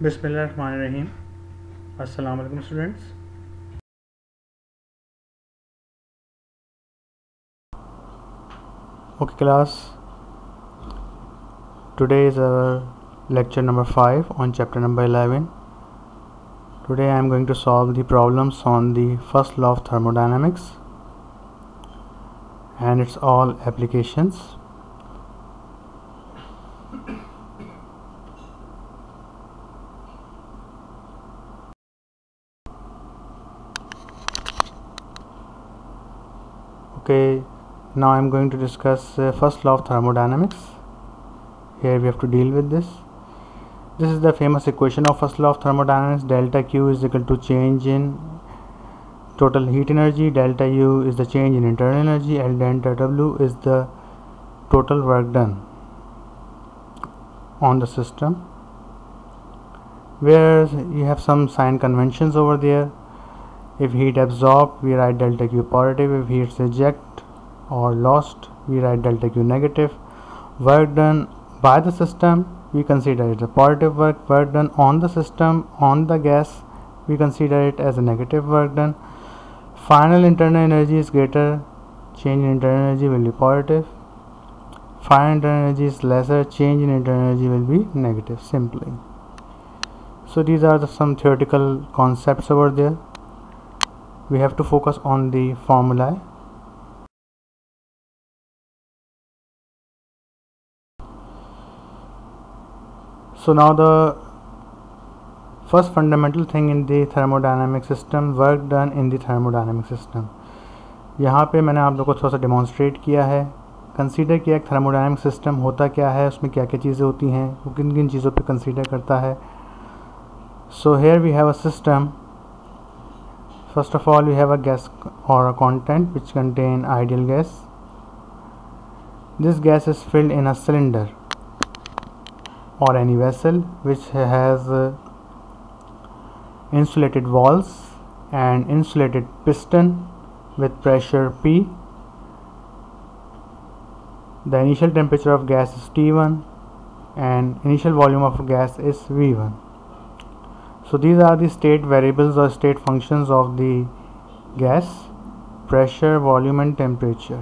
बिस्मिल्लाहिर्रहमानिर्रहीम। अस्सलाम वालेकुम students. Okay class, today is our lecture number 5 on chapter number 11. Today I am going to solve the problems on the first law of thermodynamics and its all applications. Okay, now I am going to discuss first law of thermodynamics. Here we have to deal with this. This is the famous equation of first law of thermodynamics. Delta Q is equal to change in total heat energy, delta U is the change in internal energy, and delta W is the total work done on the system. Where you have some sign conventions over there. If heat absorbed, we write delta Q positive. If heat eject or lost, we write delta Q negative. Work done by the system, we consider it a positive work. Work done on the system, on the gas, we consider it as a negative work done. Final internal energy is greater, change in internal energy will be positive. Final internal energy is lesser, change in internal energy will be negative, simply. So these are some theoretical concepts over there. We have to focus on the formulae. So now the first fundamental thing in the thermodynamic system, work done in the thermodynamic system. यहाँ पे मैंने आप लोगों को थोड़ा सा demonstrate किया है, कंसीडर किया एक थर्मोडायनामिक सिस्टम होता क्या है, उसमें क्या क्या चीज़ें होती हैं, वो किन किन चीज़ों पे कंसीडर करता है. So here we have a system. First of all, we have a gas or a content which contain ideal gas. This gas is filled in a cylinder or any vessel which has insulated walls and insulated piston with pressure P. The initial temperature of gas is T1 and initial volume of gas is V1. So these are the state variables or state functions of the gas: pressure, volume and temperature.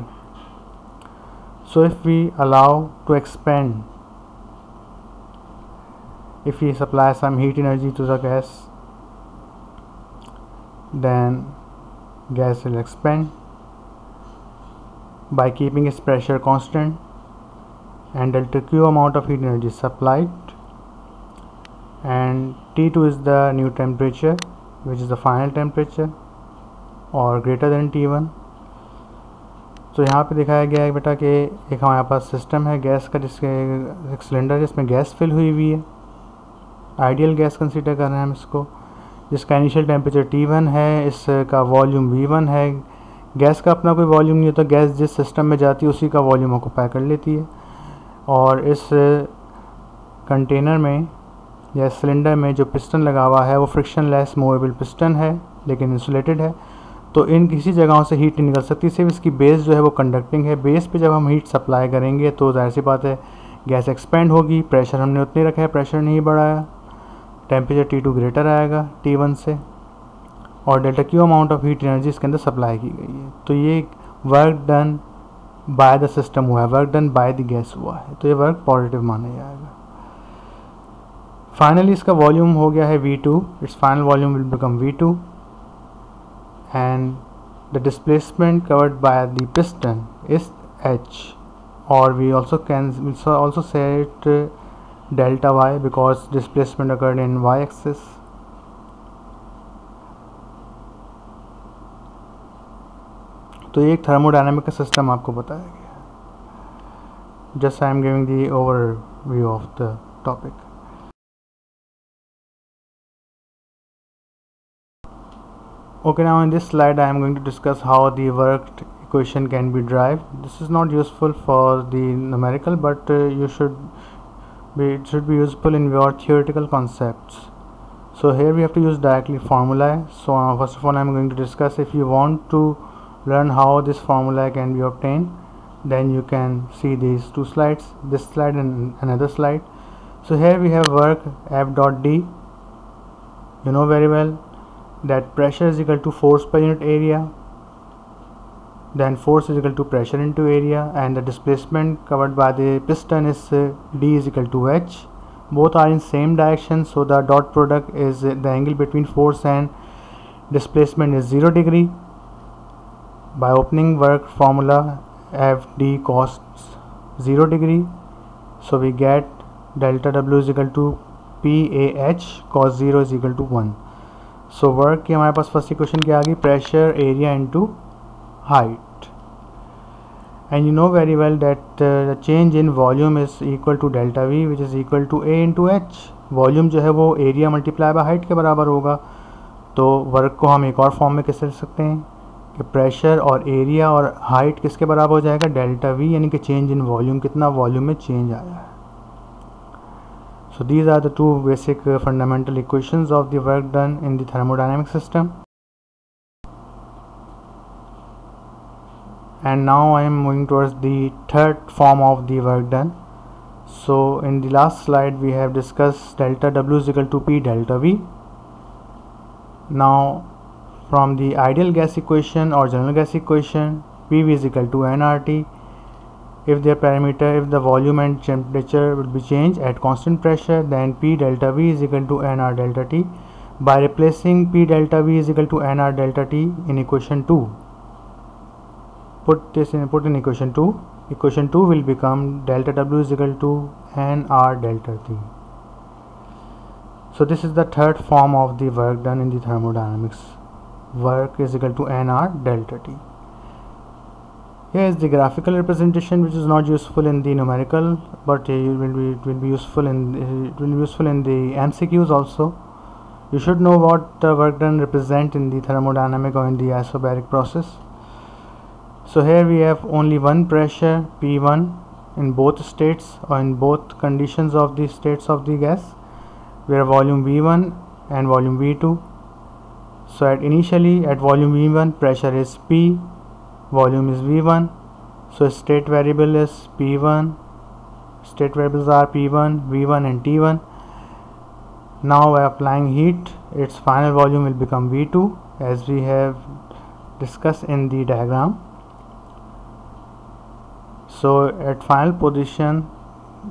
So if we allow to expand, if we supply some heat energy to the gas, then gas will expand by keeping its pressure constant, and delta Q amount of heat energy supplied, and T2 is the new temperature which is the final temperature और greater than T1. तो यहाँ पे दिखाया गया है बेटा कि एक हमारे पास सिस्टम है गैस का, जिसके एक सिलेंडर जिसमें गैस फिल हुई हुई है, आइडियल गैस कंसीडर कर रहे हैं हम इसको, जिसका इनिशियल टेम्परेचर T1 है, इसका वॉल्यूम V1 है. गैस का अपना कोई वॉल्यूम नहीं होता, गैस जिस सिस्टम में जाती है उसी का वॉल्यूम ऑक्यूपाई कर लेती है. और इस कंटेनर में या सिलेंडर में जो पिस्टन लगा हुआ है वो फ्रिक्शन लेस मूवेबल पिस्टन है लेकिन इंसुलेटेड है, तो इन किसी जगहों से हीट नहीं निकल सकती. सिर्फ इसकी बेस जो है वो कंडक्टिंग है. बेस पे जब हम हीट सप्लाई करेंगे तो जाहिर सी बात है गैस एक्सपेंड होगी. प्रेशर हमने उतने रखा है, प्रेशर नहीं बढ़ाया, टेम्परेचर T2 ग्रेटर आएगा T1 से, और delta Q amount of heat energy इसके अंदर सप्लाई की गई है. तो ये work done by the system हुआ है, work done by the gas हुआ है, तो ये वर्क पॉजिटिव माना जाएगा. फाइनली इसका वॉल्यूम हो गया है V2, it's final volume will become V2, and the displacement covered by the piston is H, और we also say it delta Y because displacement occurred in Y axis. तो ये एक थर्मोडायनामिक का system आपको बताया गया. Just I am giving the overview of the topic. Okay, now in this slide I am going to discuss how the work equation can be derived. This is not useful for the numerical, but it should be useful in your theoretical concepts. So here we have to use directly formulae. So first of all I am going to discuss, if you want to learn how this formula can be obtained, then you can see these two slides, this slide and another slide. So here we have work F dot D You know very well that pressure is equal to force per unit area, then force is equal to pressure into area, and the displacement covered by the piston is d is equal to h. Both are in same direction, so the dot product is the angle between force and displacement is 0 degree. By opening work formula, Fd costs 0 degree, so we get delta W is equal to PAH cos 0 is equal to 1. So work की हमारे पास first equation क्या आ गई, pressure area into height, and you know very well that the change in volume is equal to delta V which is equal to A into H. Volume जो है वो area multiply by height के बराबर होगा. तो work को हम एक और फॉर्म में कैसे लिख सकते हैं कि प्रेशर और एरिया और हाइट किसके बराबर हो जाएगा, डेल्टा वी, यानी कि चेंज इन वॉल्यूम, कितना वॉल्यूम में चेंज आया है. So these are the two basic fundamental equations of the work done in the thermodynamic system. And now I am moving towards the third form of the work done. So in the last slide we have discussed delta W is equal to P delta V. Now from the ideal gas equation or general gas equation, PV is equal to nRT. If their parameter, if the volume and temperature will be changed at constant pressure, then P delta V is equal to nR delta T. By replacing P delta V is equal to nR delta T in equation 2, put in equation 2. Equation 2 will become delta W is equal to nR delta T. So this is the third form of the work done in the thermodynamics. Work is equal to nR delta T. Here is the graphical representation, which is not useful in the numerical, but it will be useful in the MCQs also. You should know what work done represent in the thermodynamic or in the isobaric process. So here we have only one pressure P1 in both states or in both conditions of the states of the gas, where volume V1 and volume V2. So initially at volume V1 pressure is P, volume is V1, so state variable is P1, state variables are P1, V1 and T1. Now by applying heat, its final volume will become V2, as we have discussed in the diagram. So at final position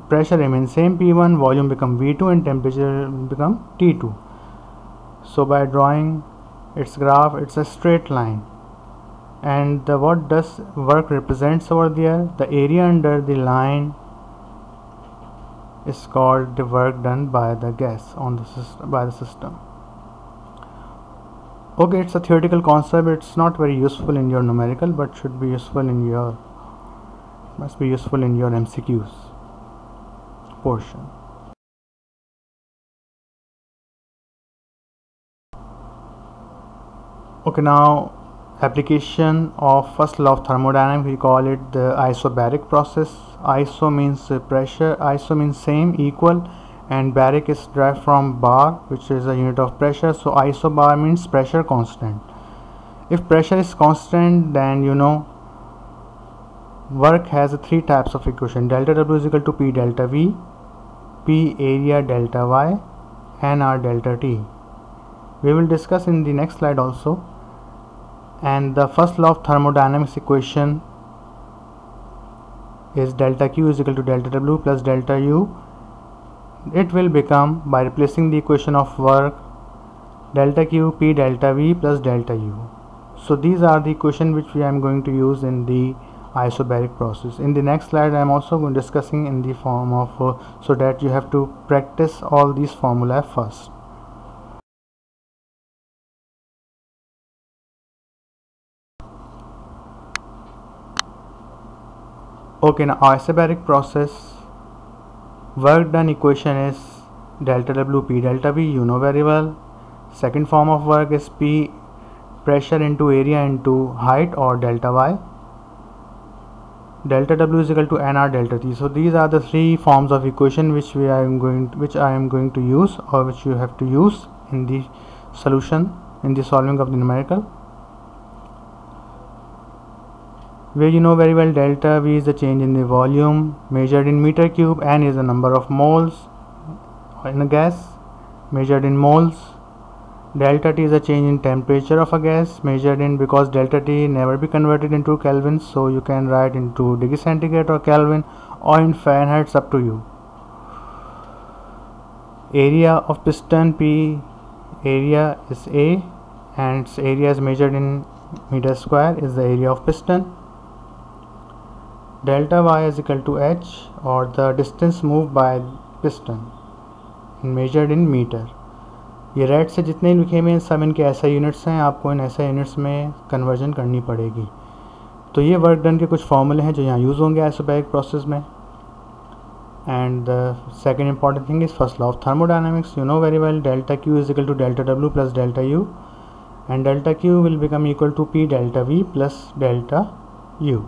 pressure remains same P1, volume become V2 and temperature become T2. So by drawing its graph, it's a straight line. And what does work represents over there, the area under the line is called the work done by the gas on the system, by the system. Okay, it's a theoretical concept, it's not very useful in your numerical, but should be useful in your, must be useful in your MCQs portion. Okay, now application of first law of thermodynamics, we call it the isobaric process. Iso means pressure, iso means same, equal, and baric is derived from bar, which is a unit of pressure. So isobar means pressure constant. If pressure is constant, then you know work has three types of equation. Delta W is equal to P delta V, P area delta Y, and R delta T. We will discuss in the next slide also. And the first law of thermodynamics equation is delta Q is equal to delta W plus delta U. It will become, by replacing the equation of work, delta Q P delta V plus delta U. So these are the equation which I am going to use in the isobaric process. In the next slide I am also going to discussing in the form of so that you have to practice all these formula first. Okay, now isobaric process, work done equation is delta W P delta V, you know very well. Second form of work is P pressure into area into height, or delta Y. Delta W is equal to nR delta T. So these are the three forms of equation which I am going to use, or which you have to use in the solution, in the solving of the numerical. Where you know very well delta V is the change in the volume measured in meter cube, N is the number of moles in a gas measured in moles. Delta T is a change in temperature of a gas measured in, because delta T never be converted into Kelvin, so you can write into degree centigrade or Kelvin or in Fahrenheit, it's up to you. Area of piston P, area is A and its area is measured in meter square, is the area of piston. Delta Y is equal to H, or the distance moved by piston measured in meter. ये red से जितने लिखे हुए हैं सब इनके ऐसे units हैं, आपको इन ऐसे यूनिट्स में कन्वर्जन करनी पड़ेगी. तो ये वर्क डन के कुछ फॉर्मूले हैं जो यहाँ यूज़ होंगे आइसोबैरिक प्रोसेस में. And the second important thing is first law of thermodynamics. You know very well delta Q is equal to delta W plus delta U, and delta Q will become equal to P delta V plus delta U.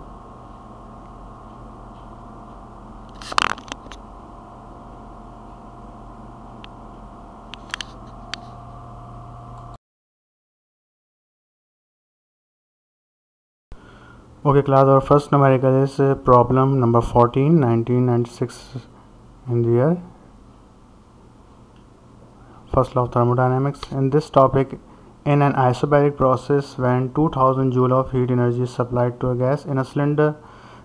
Okay class, our first numerical is problem number 14, 1996 in the year. First law of thermodynamics. In this topic, in an isobaric process, when 2000 joule of heat energy is supplied to a gas in a cylinder,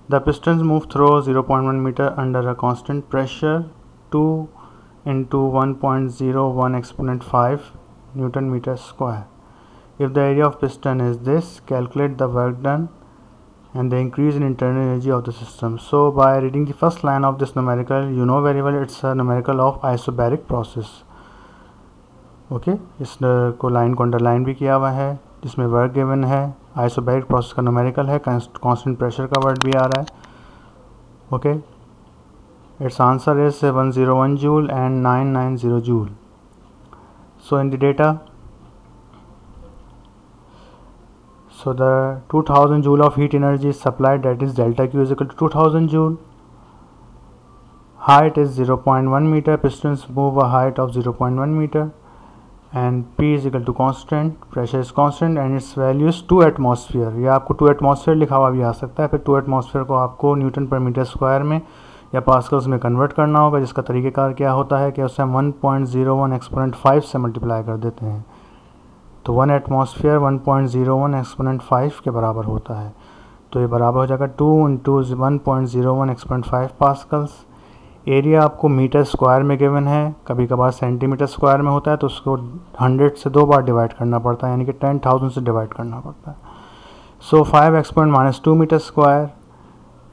the pistons move through 0.1 meter under a constant pressure 2 into 1.01 exponent 5 Newton meter square. If the area of piston is this, calculate the work done and the increase in internal energy of the system. So by reading the first line of this numerical, you know very well it's a numerical of isobaric process. Okay, इस को line को underline भी किया हुआ है, जिसमें work given है. Isobaric process का numerical है, कांस्टेंट प्रेशर का वर्ड भी आ रहा है. Okay, it's answer is 101 joule and 990 joule. So in the data, so the 2000 joule of heat energy is supplied, that is delta Q is equal to 2000 joule. Height is 0.1 meter, pistons move a height of 0.1 meter, and P is equal to constant, pressure is constant and its value is 2 atmosphere. या आपको 2 atmosphere लिखा हुआ भी आ सकता है. फिर 2 atmosphere को आपको न्यूटन पर मीटर स्क्वायर में या पास्कल्स में कन्वर्ट करना होगा, जिसका तरीक़ेकार क्या होता है कि उसे हम 1.01 एक्सपोनेंट 5 से मल्टीप्लाई कर देते हैं. तो 1 एटमॉस्फेयर 1.01 एक्सपोनेंट 5 के बराबर होता है. तो ये बराबर हो जाएगा 2 इंटू 1.01 एक्सपोनेंट 5 पास्कल्स. एरिया आपको मीटर स्क्वायर में गिवन है, कभी कभार सेंटीमीटर स्क्वायर में होता है, तो उसको 100 से 2 बार डिवाइड करना पड़ता है, यानी कि 10,000 से डिवाइड करना पड़ता है. So 5 exponent -2 metre square.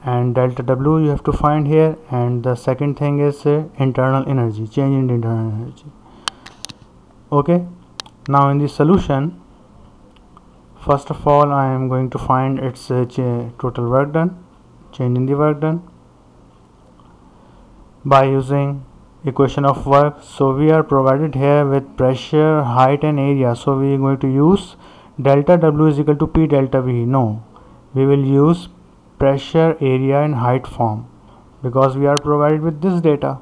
And delta W you have to find here. And the second thing is internal energy, change in internal energy. Okay, now in the solution, first of all I am going to find its total work done, change in the work done, by using equation of work. So we are provided here with pressure, height and area, so we are going to use delta W is equal to P delta V. No, we will use pressure, area and height form, because we are provided with this data.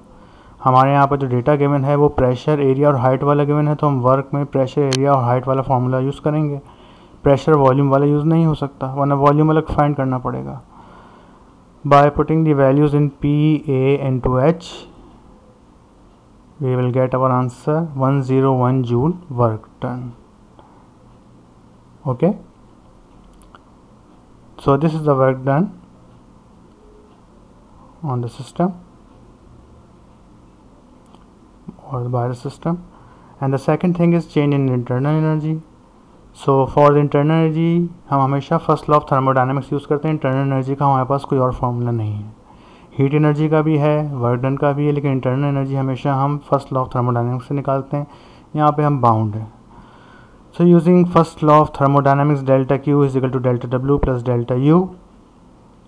हमारे यहाँ पर जो data given है वो pressure, area और height वाला given है, तो हम वर्क में प्रेशर, एरिया और हाइट वाला फार्मूला यूज़ करेंगे. प्रेशर वॉल्यूम वाला यूज़ नहीं हो सकता, वरना वॉल्यूम अलग फाइंड करना पड़ेगा. By putting the values in P, A and to H, we will get our answer 101 joule work done. Okay, so this is the work done on the system or by the system. And the second thing is change in internal energy. So for the internal energy हम हमेशा first law of thermodynamics use करते हैं. Internal energy का हमारे पास कोई और formula नहीं है. हीट एनर्जी का भी है, वर्क डन का भी है, लेकिन इंटरनल एनर्जी हमेशा हम फर्स्ट लॉ ऑफ थर्मोडायनामिक्स से निकालते हैं. यहाँ पे हम बाउंड है. So using first law of thermodynamics, delta Q is equal to delta W plus delta U.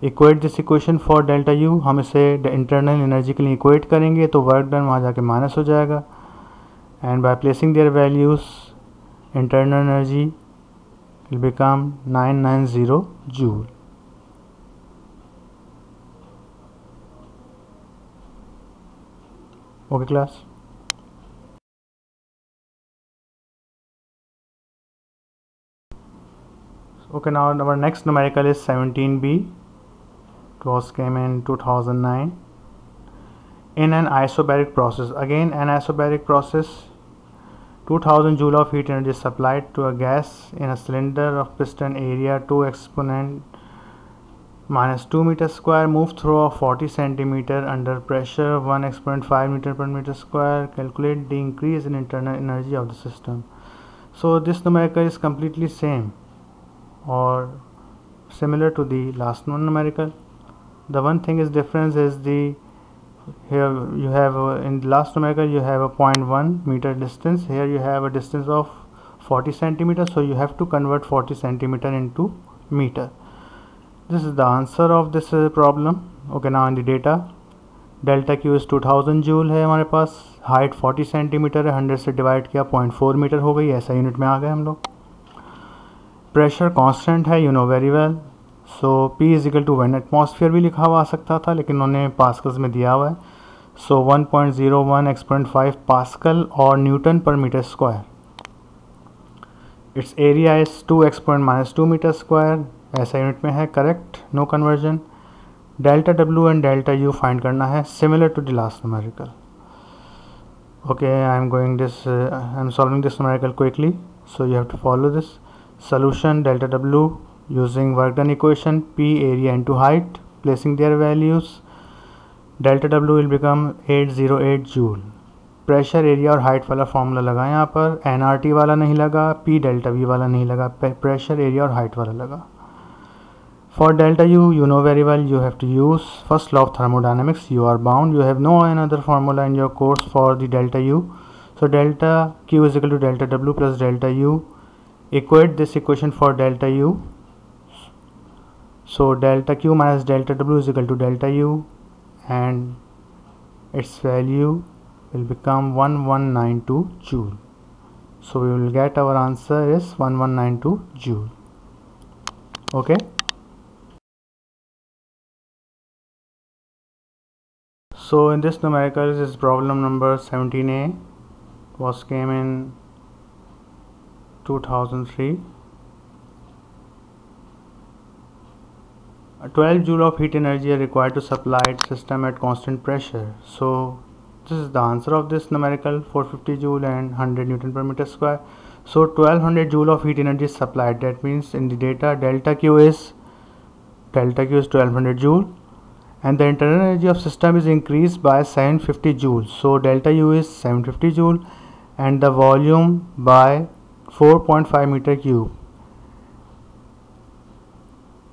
Equate this equation for delta U. हम इसे इंटरनल एनर्जी के लिए इक्वेट करेंगे तो वर्क डन वहाँ जाके माइनस हो जाएगा. And by placing their values, internal energy will become 990 joule. Okay class. Okay, now our next numerical is 17B. It was came in 2009. In an isobaric process, again an isobaric process, 2000 joule of heat energy is supplied to a gas in a cylinder of piston area 2 exponent minus 2 meter square, move through a 40 centimeter under pressure 1 exponent 5 meter per meter square. Calculate the increase in internal energy of the system. So this numerical is completely same or similar to the last one numerical. The one thing is difference is the here you have in the last numerical you have a 0.1 meter distance, here you have a distance of 40 centimeters, so you have to convert 40 centimeter into meter. This is the answer of this problem. Okay, now in the data delta Q इस 2000 joule है हमारे पास, height 40 centimetre है, 100 से divide किया 0.4 metre हो गई, ऐसा unit में आ गए हम लोग. प्रेशर कांस्टेंट है, you know very well, so P is equal to 1 atmosphere भी लिखा हुआ आ सकता था लेकिन उन्होंने पास्कल्स में दिया हुआ है. सो 1.01 एक्सपोनेंट 5 पास्कल और न्यूटन पर metre square. It's area is 2 exponent minus 2 metre square, ऐसा यूनिट में है, correct, no conversion. Delta W and delta U find करना है, similar to the last numerical. Okay, I am solving this numerical quickly, so you have to follow this. Solution delta W using work done equation, P area into height, placing their values. Delta W will become 808 joule. Pressure area और height वाला formula लगा यहाँ पर, NRT वाला नहीं लगा, P delta V वाला नहीं लगा, प्रेशर एरिया और हाइट वाला लगा. For delta U, you know very well, you have to use first law of thermodynamics, you are bound, you have no another formula in your course for the delta U. So delta Q is equal to delta W plus delta U. Equate this equation for delta U. So delta Q minus delta W is equal to delta U, and its value will become 1192 joule. So we will get our answer is 1192 joule. Okay. So in this numerical, this is problem number 17A, was came in 2003. 12 joule of heat energy are required to supply its system at constant pressure. So this is the answer of this numerical, 450 joule and 100 Newton per meter square. So 1200 joule of heat energy is supplied. That means in the data delta Q is 1200 joule, and the internal energy of system is increased by 750 joules. So delta U is 750 joule and the volume by 4.5 meter cube.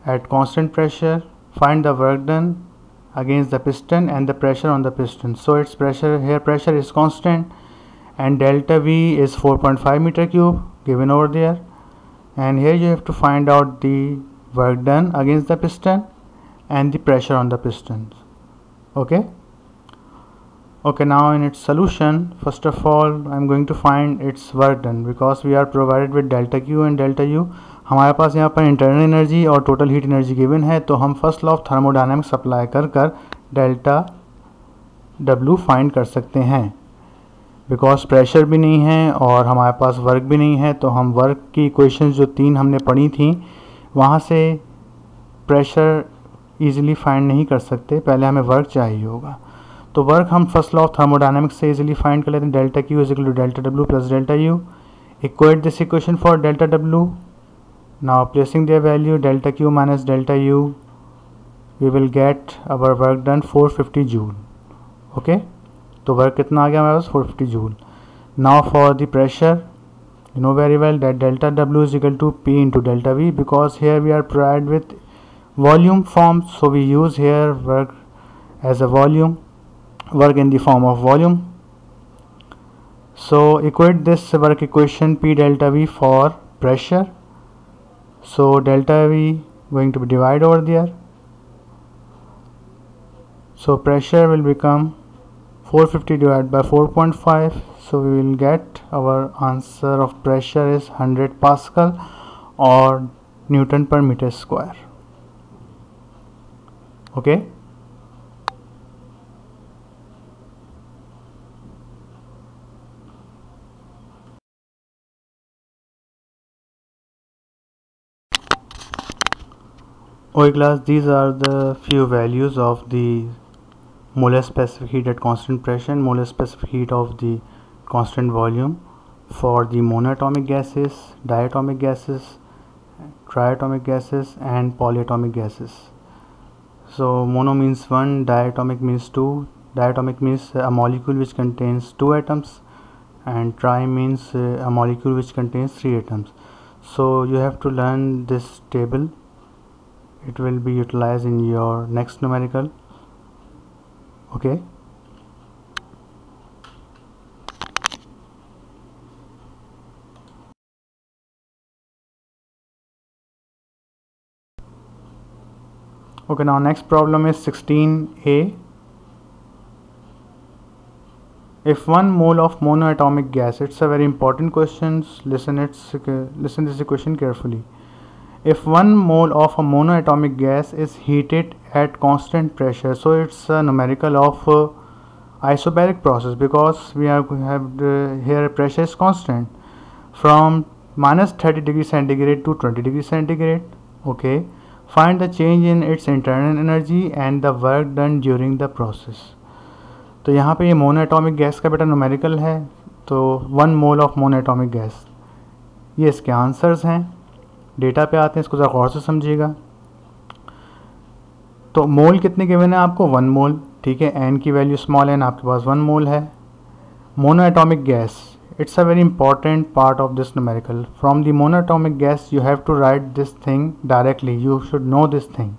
At constant pressure, find the work done against the piston and the pressure on the piston. So its pressure, here pressure is constant and delta V is 4.5 meter cube given over there, and here you have to find out the work done against the piston and the pressure on the pistons. Okay. Okay, now in its solution, first of all I am going to find its work done because we are provided with delta Q and delta U. हमारे पास यहाँ पर internal energy और total heat energy given है, तो हम first law of thermodynamics apply कर delta W find कर सकते हैं. बिकॉज प्रेशर भी नहीं है और हमारे पास वर्क भी नहीं है, तो हम वर्क की इक्वेशंस जो 3 हमने पढ़ी थी वहाँ से प्रेशर ईजिली फाइंड नहीं कर सकते, पहले हमें वर्क चाहिए होगा. तो वर्क हम फर्स्ट लॉ ऑफ थर्मोडायनामिक्स से इजीली फाइंड कर लेते हैं. Delta Q is equal to delta W plus delta U. Equate this equation for delta W. Now placing their value delta Q minus delta U, we will get our work done 450 joule. Okay, तो work कितना आ गया हमारे पास 450 joule. Now for the pressure, you know very well that delta W is equal to P into delta V, because here we are provided with volume form, so we use here work as a volume, work in the form of volume. So equate this work equation P delta V for pressure. So delta V going to be divided over there, so pressure will become 450 divided by 4.5, so we will get our answer of pressure is 100 Pascal or Newton per meter square. Okay. Okay class, these are the few values of the molar specific heat at constant pressure and molar specific heat of the constant volume for the monoatomic gases, diatomic gases, triatomic gases and polyatomic gases. So mono means one, diatomic means two. Diatomic means a molecule which contains two atoms, and tri means a molecule which contains three atoms. So you have to learn this table. It will be utilized in your next numerical. Okay. Okay, now next problem is 16a. If 1 mole of monoatomic gas, it's a very important question, listen this question carefully. If 1 mole of a monoatomic gas is heated at constant pressure, so it's a numerical of isobaric process, because we have here pressure is constant from minus 30 degree centigrade to 20 degree centigrade. Okay, find the change in its internal energy and the work done during the process. तो यहाँ पे ये monoatomic gas का बेटा numerical है, तो 1 mole of monoatomic gas, ये इसके आंसर्स हैं। डेटा पे आते हैं, इसको ज़रा गौर से समझिएगा। तो मोल कितने गिवन है आपको? 1 मोल, ठीक है। एन की वैल्यू स्मॉल एन आपके पास 1 मोल है। Monoatomic gas, it's a very important part of this numerical. From the monoatomic gas you have to write this thing directly, you should know this thing.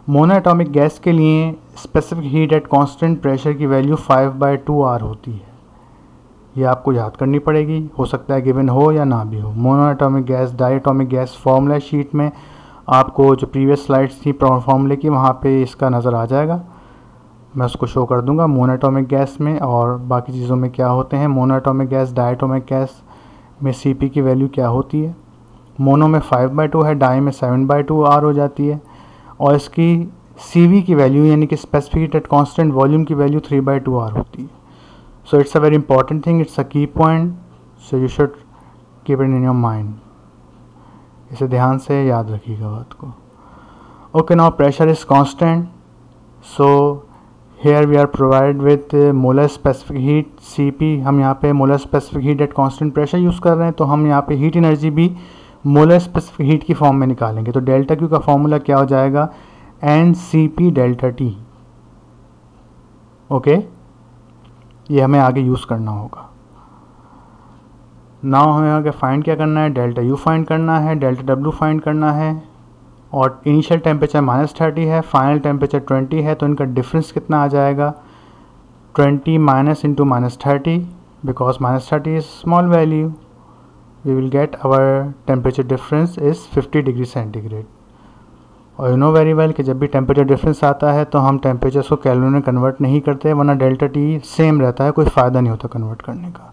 Monoatomic gas के लिए specific heat at constant pressure की value 5/2R होती है, ये आपको याद करनी पड़ेगी। हो सकता है गिवन हो या ना भी हो। Monoatomic gas, diatomic gas, formula sheet में आपको जो प्रीवियस स्लाइड्स थी फॉर्मूले की, वहाँ पे इसका नज़र आ जाएगा, मैं उसको शो कर दूंगा मोनोएटॉमिक गैस में। और बाकी चीज़ों में क्या होते हैं, मोनोएटॉमिक गैस, डायटॉमिक गैस में Cp की वैल्यू क्या होती है। मोनो में 5/2 है, डाई में 7/2R हो जाती है, और इसकी Cv की वैल्यू यानी कि स्पेसिफिक एट कांस्टेंट वॉल्यूम की वैल्यू 3/2R होती है। So it's a very important thing, it's a key point, so you should keep it in your mind. इसे ध्यान से याद रखिएगा बात को। Okay, now pressure is constant, so here we are provided with molar specific heat Cp। हम यहाँ पे molar specific heat at constant pressure use कर रहे हैं, तो हम यहाँ पे हीट एनर्जी भी molar specific heat की फॉर्म में निकालेंगे। तो डेल्टा क्यू का फॉर्मूला क्या हो जाएगा? NCP delta T. ओके, ये हमें आगे यूज़ करना होगा। नाउ हमें आगे फाइंड क्या करना है? डेल्टा यू फाइंड करना है, डेल्टा डब्ल्यू फाइंड करना है। और इनिशियल टेम्परेचर -30 है, फाइनल टेम्परेचर 20 है, तो इनका डिफरेंस कितना आ जाएगा? 20 minus into -30, because -30 is small value, we will get our temperature difference is 50 degree centigrade. और यू नो वेरी वेल कि जब भी टेम्परेचर डिफरेंस आता है तो हम टेम्परेचर को केल्विन में कन्वर्ट नहीं करते, वरना डेल्टा टी सेम रहता है, कोई फ़ायदा नहीं होता कन्वर्ट करने का,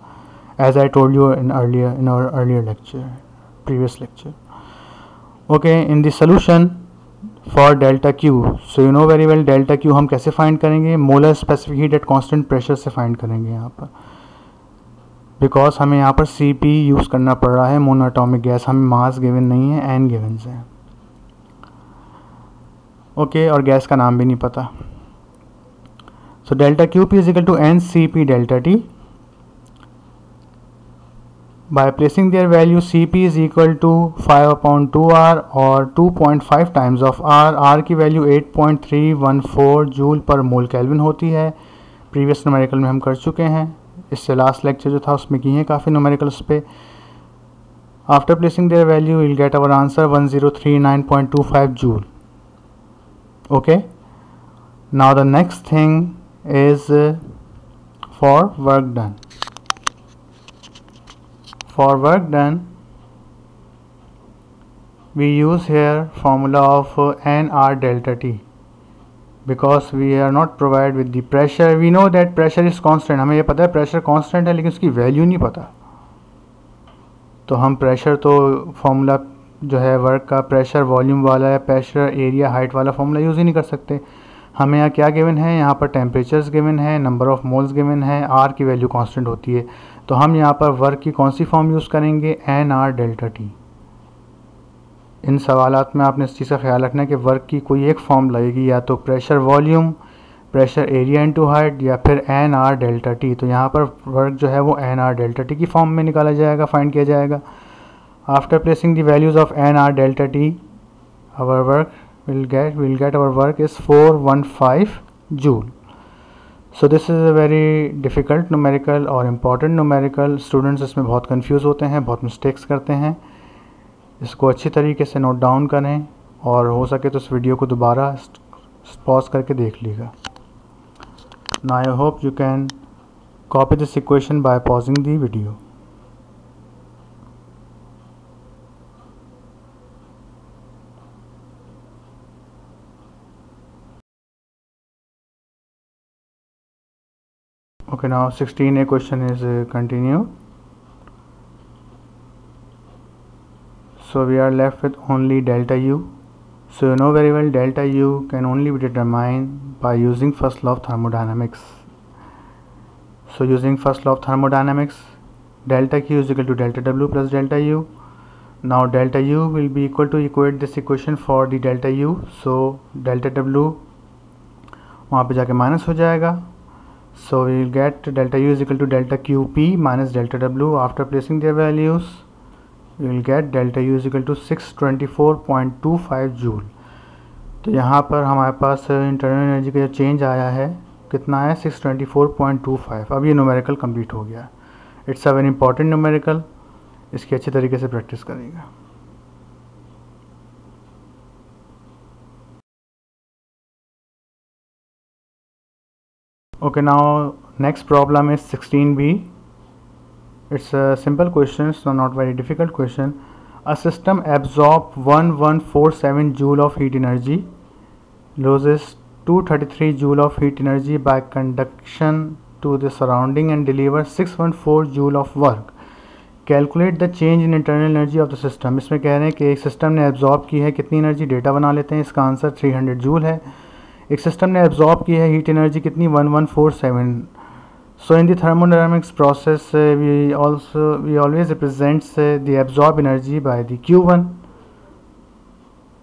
as I told you in our earlier lecture, previous lecture. Okay, in the solution for delta Q, so you know very well delta Q हम कैसे फाइंड करेंगे? Molar specific heat at constant pressure से find करेंगे यहाँ पर, because हमें यहाँ पर Cp यूज़ करना पड़ रहा है मोनोएटॉमिक गैस, हमें मास गिवन नहीं है, n गिवन्स हैं। ओके, और गैस का नाम भी नहीं पता। So delta Q P is equal to NCP delta T. By placing their value, Cp is equal to 5/2R और 2.5 टाइम्स ऑफ R की वैल्यू 8.314 जूल पर मोल केल्विन होती है। प्रीवियस न्यूमेरिकल में हम कर चुके हैं, इससे लास्ट लेक्चर जो था उसमें किए हैं काफ़ी न्यूमेरिकल्स पे। After placing their value will get our answer 1039.25 joule. Okay, now the next thing is for work done. For work done, we use here formula of nR delta T, because we are not provided with the pressure. We know that pressure is constant, हमें ये पता है pressure constant है, लेकिन उसकी value नहीं पता। तो हम प्रेशर तो फॉर्मूला जो है वर्क का प्रेशर वॉल्यूम वाला है, प्रेशर एरिया हाइट वाला फॉर्मूला यूज़ ही नहीं कर सकते। हमें यहाँ क्या गिवन है? यहाँ पर टेम्परेचर्स गिवन है, नंबर ऑफ़ मोल्स गिवन है, आर की वैल्यू कांस्टेंट होती है, तो हम यहाँ पर वर्क की कौन सी फॉर्म यूज़ करेंगे? NR delta T. इन सवालात में आपने इस चीज़ का ख्याल रखना है कि वर्क की कोई एक फॉर्म लगेगी, या तो pressure volume, pressure area into height, या फिर एन आर डेल्टा टी। तो यहाँ पर वर्क जो है वो एन आर डेल्टा टी की फॉर्म में निकाला जाएगा, फाइंड किया जाएगा। After placing the values of N R delta T, our work we'll get our work is 415 joule. So this is a very difficult numerical और important numerical. स्टूडेंट्स इसमें बहुत confuse होते हैं, बहुत मिस्टेक्स करते हैं। इसको अच्छी तरीके से नोट डाउन करें और हो सके तो इस वीडियो को दोबारा पॉज करके देख लीजिएगा। Now I hope you can copy this equation by pausing the video. Okay, now 16a question is continued. So we are left with only delta U. So you know very well delta U can only be determined by using first law of thermodynamics. So using first law of thermodynamics, delta Q is equal to delta W plus delta U. Now delta U will be equal to equate this equation for the delta U. So delta W वहाँ पे जाके minus हो जाएगा। So we will get delta U is equal to delta QP minus delta W. After placing their values, we will get delta U is equal to 624.25 joule. तो यहाँ पर हमारे पास internal energy का जो चेंज आया है कितना है, 624.25। अब ये न्यूमेरिकल कंप्लीट हो गया। It's a very important numerical, इसकी अच्छी तरीके से प्रैक्टिस करेगा। Okay, now next problem is 16b. It's a simple question, so not very difficult question. A system absorbs 1147 joule of heat energy, loses 233 joule of heat energy by conduction to the surrounding and delivers 614 joule of work. Calculate the change in internal energy of the system. इसमें कह रहे हैं कि एक system ने absorb की है कितनी एनर्जी, डेटा बना लेते हैं। इसका आंसर 300 जूल है। एक सिस्टम ने एब्जॉर्ब की है हीट एनर्जी कितनी, 1147। So in the thermodynamics process we always represents the absorb energy by the Q1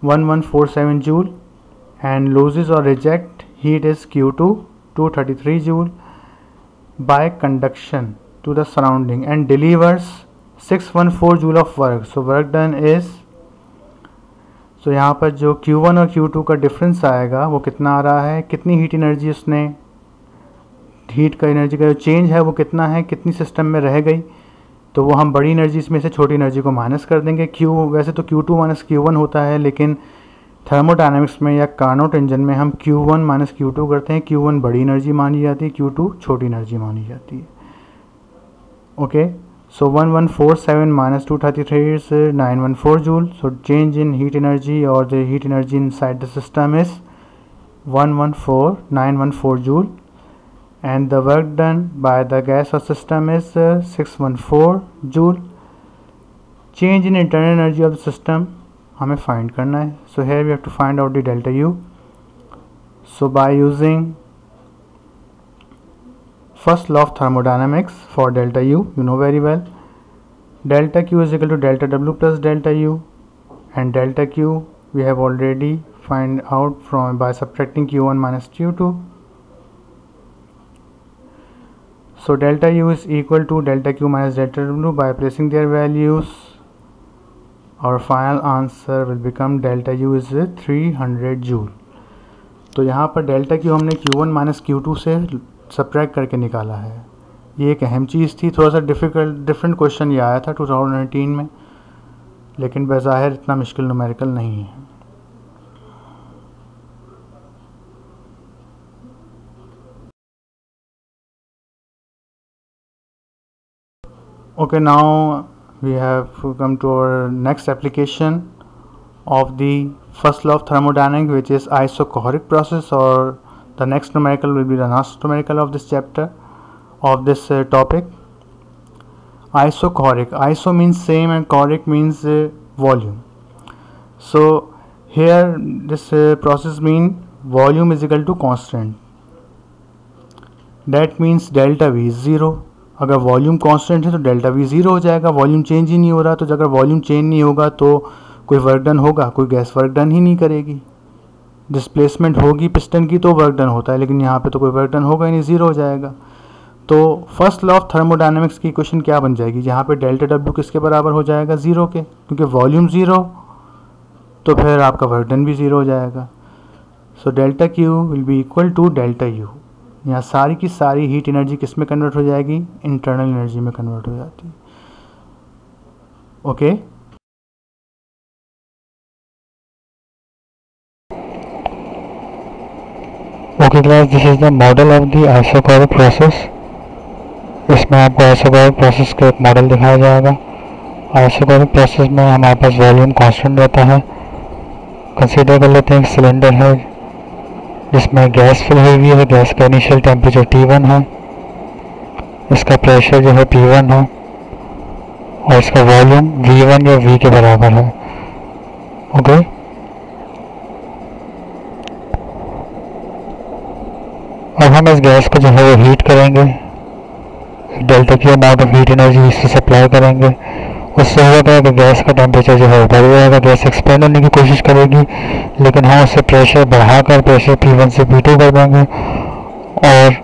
1147 joule and loses और reject heat is Q2 233 joule by conduction to the surrounding and delivers 614 joule of work. So work done is, so यहाँ पर जो Q1 और Q2 का difference आएगा वो कितना आ रहा है, कितनी हीट एनर्जी उसने, हीट का एनर्जी का जो चेंज है वो कितना है, कितनी सिस्टम में रह गई। तो वो हम बड़ी एनर्जी इसमें से छोटी एनर्जी को माइनस कर देंगे। वैसे तो Q2 माइनस Q1 होता है, लेकिन थर्मोडायनामिक्स में या कार्नोट इंजन में हम Q1 माइनस Q2 करते हैं। Q1 बड़ी एनर्जी मानी जाती है, Q2 छोटी एनर्जी मानी जाती है। Okay, so 1147 minus 233 is 914 joule. So change in heat energy or the heat energy inside the system is 914 joule, and the work done by the gas or system is 614 joule. Change in internal energy of the system हमें find करना है. So here we have to find out the delta U. So by using first law of thermodynamics for delta U, you know very well, delta Q is equal to delta W plus delta U, and delta Q we have already find out from by subtracting Q1 minus Q2. So delta U is equal to delta Q minus delta W. By placing their values, our final answer will become delta U is 300 joule. तो यहाँ पर delta Q हमने Q1 minus Q2 से subtract करके निकाला है। ये एक अहम चीज़ थी। थोड़ा सा डिफरेंट क्वेश्चन ये आया था 2019 में, लेकिन बज़ाहिर इतना मुश्किल न्यूमेरिकल नहीं है। Okay, now we have come to our next application of the first law of thermodynamics, which is isochoric process, or the next numerical will be the last numerical of this chapter of this topic. Isochoric. Iso means same and choric means volume. So here this process mean volume is equal to constant. That means delta V is 0. अगर volume constant है तो delta V 0 हो जाएगा। Volume change ही नहीं हो रहा, तो अगर वॉल्यूम चेंज नहीं होगा तो कोई वर्क डन होगा, कोई गैस वर्क डन ही नहीं करेगी। डिस्प्लेसमेंट होगी पिस्टन की तो वर्क डन होता है, लेकिन यहाँ पे तो कोई वर्क डन होगा ही नहीं, ज़ीरो हो जाएगा। तो फर्स्ट लॉ ऑफ थर्मोडायनेमिक्स की इक्वेशन क्या बन जाएगी, यहाँ पे डेल्टा डब्ल्यू किसके बराबर हो जाएगा, ज़ीरो के, क्योंकि वॉल्यूम ज़ीरो तो फिर आपका वर्क डन भी ज़ीरो हो जाएगा। So delta Q will be equal to delta U. यहाँ सारी की सारी हीट एनर्जी किस में कन्वर्ट हो जाएगी, इंटरनल एनर्जी में कन्वर्ट हो जाती है। Okay okay class, this is the model of the isochoric process. इसमें आपको आइसोकोरिक प्रोसेस का एक मॉडल दिखाया जाएगा। आइसोकोरिक प्रोसेस में हमारे पास वॉल्यूम कांस्टेंट रहता है। कंसीडर कर लेते हैं एक सिलेंडर है जिसमें गैस फिल हुई हुई है। गैस का इनिशियल टेम्परेचर T1 है, इसका प्रेशर जो है P1 है और इसका वॉल्यूम V1 या V के बराबर है। ओके अब हम इस गैस को जो है वो हीट करेंगे, डेल्टा की अमाउंट ऑफ हीट एनर्जी इससे सप्लाई करेंगे। उससे होगा कि गैस का टेम्परेचर जो है वो बढ़ जाएगा, गैस एक्सपेंड होने की कोशिश करेगी, लेकिन हम उससे प्रेशर बढ़ाकर प्रेशर P1 से P2 कर देंगे और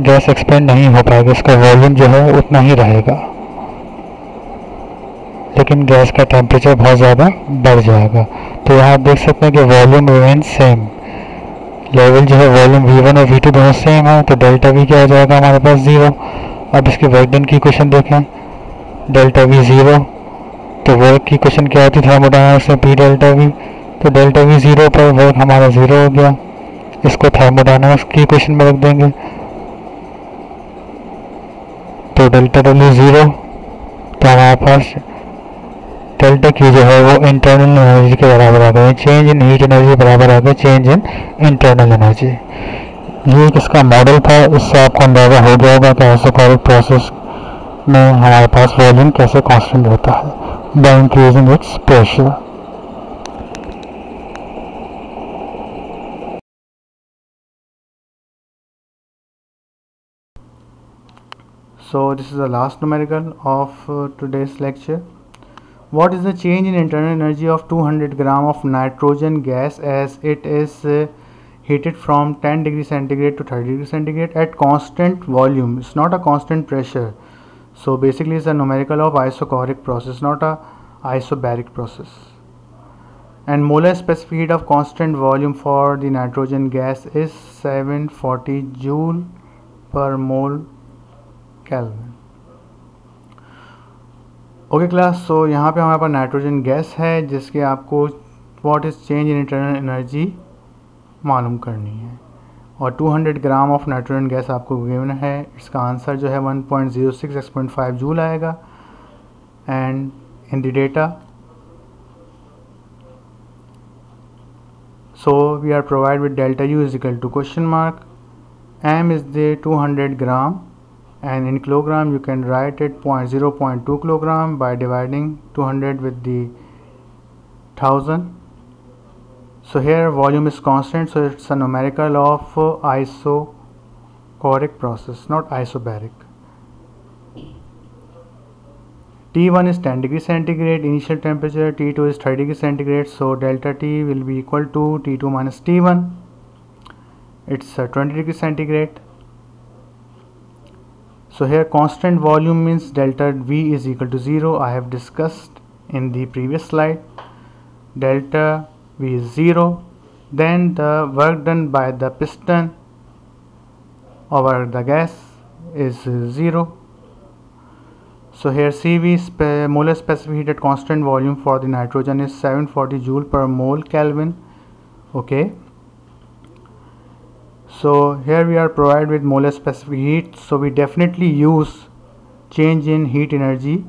गैस एक्सपेंड नहीं हो पाएगा, इसका वॉल्यूम जो है उतना ही रहेगा, लेकिन गैस का टेम्परेचर बहुत ज़्यादा बढ़ जाएगा। तो यहाँ आप देख सकते हैं कि वॉल्यूम रिमेन सेम, लेवल जो है वॉल्यूम V1 और V2 दोनों सेम है, तो डेल्टा V क्या हो जाएगा हमारे पास ज़ीरो। अब इसकी वर्क डन की इक्वेशन देखें, डेल्टा V ज़ीरो, तो वर्क की इक्वेशन क्या होती है थर्मोडायनामिक्स में, P डेल्टा V, तो डेल्टा V ज़ीरो पर वर्क हमारा ज़ीरो हो गया। इसको थर्मोडायनामिक्स की इक्वेशन में रख देंगे, तो डेल्टा W ज़ीरो, तो हमारे पास डेल्टा क्यू जो है वो इंटरनल एनर्जी के बराबर आ गया, चेंज इन हीट एनर्जी बराबर आ गया चेंज इन इंटरनल एनर्जी। ये इसका मॉडल था, इससे आपको अंदाज़ा हो गया होगा कि आइसोकोरिक प्रोसेस में हमारे पास वॉल्यूम कैसे कांस्टेंट रहता है by increasing its pressure. So this is the last numerical of today's lecture. What is the change in internal energy of 200 gram of nitrogen gas as it is heated from 10 degree centigrade to 30 degree centigrade at constant volume? It's not a constant pressure. So basically it's a numerical of isochoric process, not a isobaric process. And molar specific heat of constant volume for the nitrogen gas is 740 joule per mole Kelvin. Okay class, so यहाँ पे हमारे पास nitrogen gas है जिसके आपको what is change in internal energy मालूम करनी है, और 200 ग्राम ऑफ नाइट्रोजन गैस आपको गिवन है। इसका आंसर जो है 1.06 x.5 जूल आएगा। And in the data so we are provide with delta U is equal to question mark, m is the 200 gram and in kilogram you can write it 0.2 kilogram by dividing 200 with the 1000. So here volume is constant, so it's a numerical of isochoric process, not isobaric. T1 is 10 degree centigrade, initial temperature, T2 is 30 degree centigrade, so delta T will be equal to T2 minus T1. It's 20 degree centigrade. So here constant volume means delta V is equal to 0. I have discussed in the previous slide. Delta V is 0. Then the work done by the piston over the gas is 0. So here CV molar specific heat at constant volume for the nitrogen is 740 joule per mole Kelvin. Okay. So here we are provided with molar specific heat, so we definitely use change in heat energy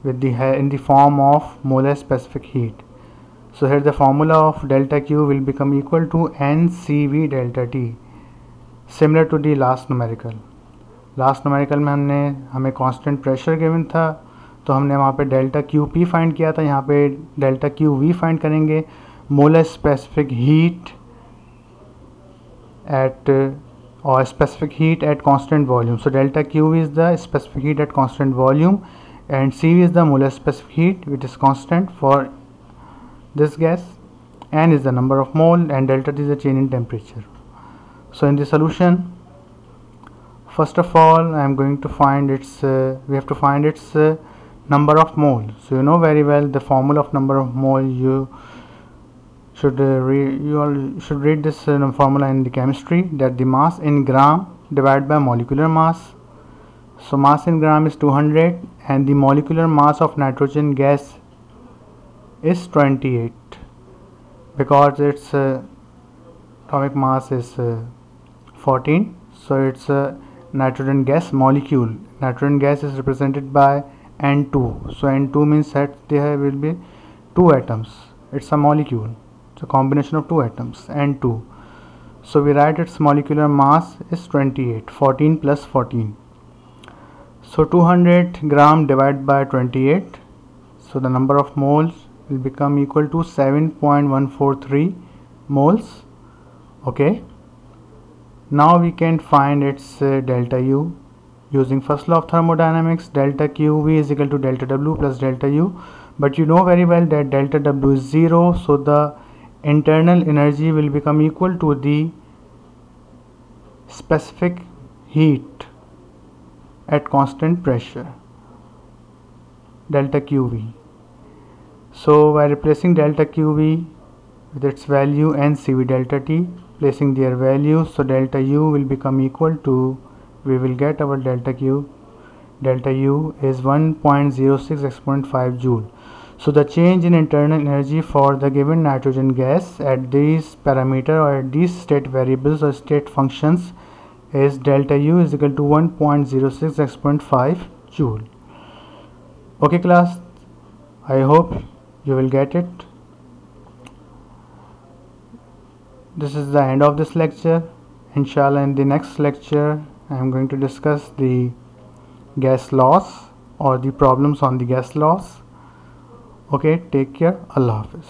with in the form of molar specific heat. So here the formula of delta Q will become equal to NCV delta T, similar to the last numerical. Last numerical में हमें constant pressure given था, तो हमने वहाँ पे delta Q P find किया था, यहाँ पे डेल्टा क्यू वी फाइंड करेंगे, molar specific heat at or specific heat at constant volume. So delta Q is the specific heat at constant volume and CV is the molar specific heat which is constant for this gas, N is the number of mole, and delta T is the change in temperature. So in the solution, first of all, I am going to find its we have to find its number of mole. So you know very well the formula of number of mole. You should read this formula in the chemistry, that the mass in gram divided by molecular mass. So mass in gram is 200 and the molecular mass of nitrogen gas is 28, because its atomic mass is 14. So it's a nitrogen gas molecule. Nitrogen gas is represented by N2. So N2 means that there will be 2 atoms. It's a molecule. It's a combination of 2 atoms, N2. So we write its molecular mass is 28, 14 plus 14. So 200 gram divided by 28. So the number of moles will become equal to 7.143 moles. Okay. Now we can find its delta U using first law of thermodynamics. Delta QV is equal to delta W plus delta U. But you know very well that delta W is 0. So the internal energy will become equal to the specific heat at constant pressure, delta QV. So by replacing delta QV with its value and CV delta T, placing their values, so delta U will become equal to, we will get our delta U is 1.06 exponent 5 joule. So the change in internal energy for the given nitrogen gas at these parameter or at these state variables or state functions is delta U is equal to 1.06 exponent 5 joule. Okay class, I hope you will get it. This is the end of this lecture. Inshallah, in the next lecture I am going to discuss the gas laws or the problems on the gas laws. Okay, take care. Allah Hafiz.